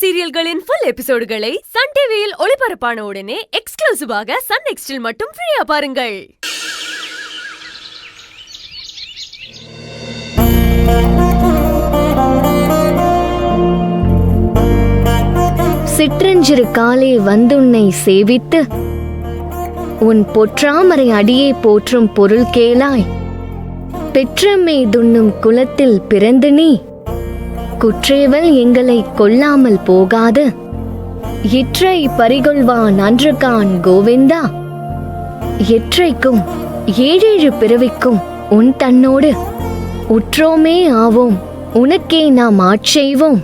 சீரியல்களின் full எபிசோடுகளை Sun டிவியில் ஒளிபரப்பான உடனே எக்ஸ்க்ளூசிவாக சன் நெக்ஸ்டில் மட்டும் ஃப்ரீயா பாருங்கள். சிற்றஞ்சிறு காலே வந்துன்னை சேவித்து உன் பொற்றாமரை அடியே போற்றும் பொருள் கேளாய். பெற்றம்மை துண்ணும் குலத்தில் பிறந்து நீ குற்றேவல் எங்களை கொல்லாமல் போகாது. இற்றை பறிகொள்வான் அன்றுகான் கோவிந்தா. எற்றைக்கும் ஏழேழு பிறவிக்கும் உன் தன்னோடு உற்றோமே ஆவோம். உனக்கே நாம் ஆட்செய்வோம்.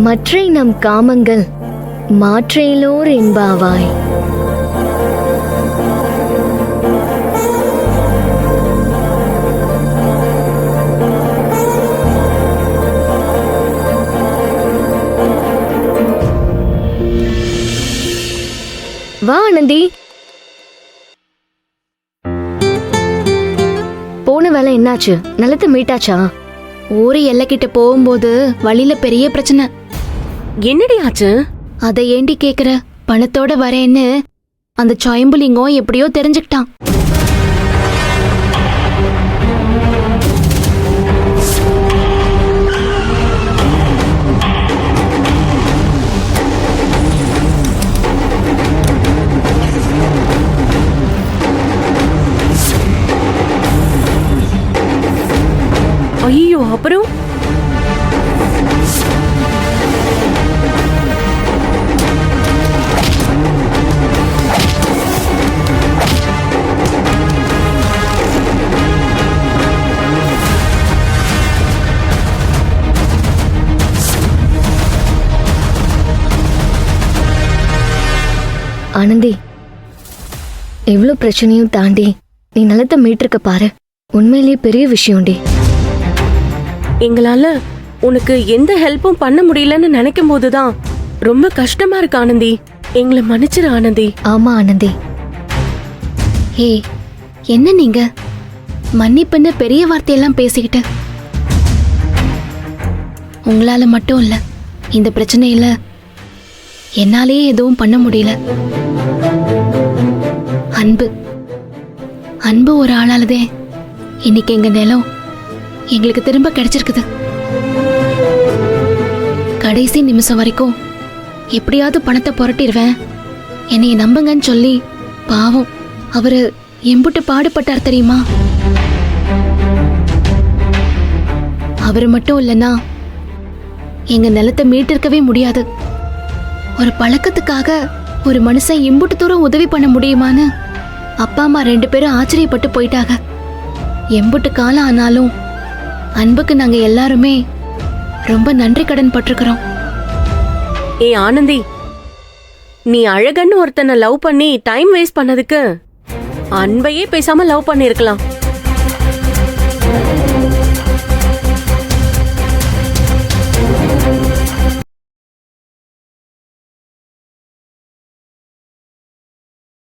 மற்றை நம் காமங்கள் மாற்றேலோர் என்பாவாய். வா ஆனந்தி. போன வேலை என்னாச்சு? நிலத்தை மீட்டாச்சா? ஊரு எல்லைக்கிட்ட போகும்போது வழியில பெரிய பிரச்சனை. என்னடி ஆச்சு? அதை ஏண்டி கேக்குற? பணத்தோட வரேன்னு அந்த சுயம்புலிங்கம் எப்படியோ தெரிஞ்சுக்கிட்டான். ஐயோ, அப்புறம் ஆனந்தி, எவ்வளவு பிரச்சனையும் தாண்டி நீ நிலத்தை மீட்டிருக்க பாரு. உண்மையிலேயே பெரிய விஷயம்டி. எங்களால உனக்கு எந்த ஹெல்ப்பும் பண்ண முடியலன்னு நினைக்கும் போதுதான் ரொம்ப கஷ்டமா இருக்கு ஆனந்தி. எங்களை மன்னிச்சிரு ஆனந்தி. ஆமா ஆனந்தி. ஏய், என்ன நீங்க மன்னிப்புன்னு பெரிய வார்த்தையெல்லாம் பேசிக்கிட்டு? உங்களால மட்டும் இல்ல, இந்த பிரச்சனையில என்னாலேயே எதுவும் பண்ண முடியல. அன்பு ஒரு ஆளாலதே இன்னைக்கு எங்க நிலம் எங்களுக்கு திரும்ப கிடைச்சிருக்குது. கடைசி நிமிஷம் வரைக்கும் எப்படியாவது பணத்தை புரட்டிடுவேன், என்னைய நம்புங்கன்னு சொல்லி பாவம் அவரு எம்புட்டு பாடுபட்டார் தெரியுமா? அவரு மட்டும் இல்லைன்னா எங்க நிலத்தை மீட்டிருக்கவே முடியாது. ஒரு பழக்கத்துக்காக ஒரு மனுஷன் எம்புட்டு தூரம் உதவி பண்ண முடியுமான்னு அப்பா அம்மா 2 பேரும் ஆச்சரியப்பட்டு போயிட்டாங்க. எம்புட்டு காலம் ஆனாலும் அன்புக்கு நாங்க எல்லாருமே ரொம்ப நன்றி கடன் பட்டிருக்கிறோம். ஏ ஆனந்தி, நீ அழகன்னு ஒருத்தனை லவ் பண்ணி டைம் வேஸ்ட் பண்ணதுக்கு அன்பையே பேசாம லவ் பண்ணிருக்கலாம்.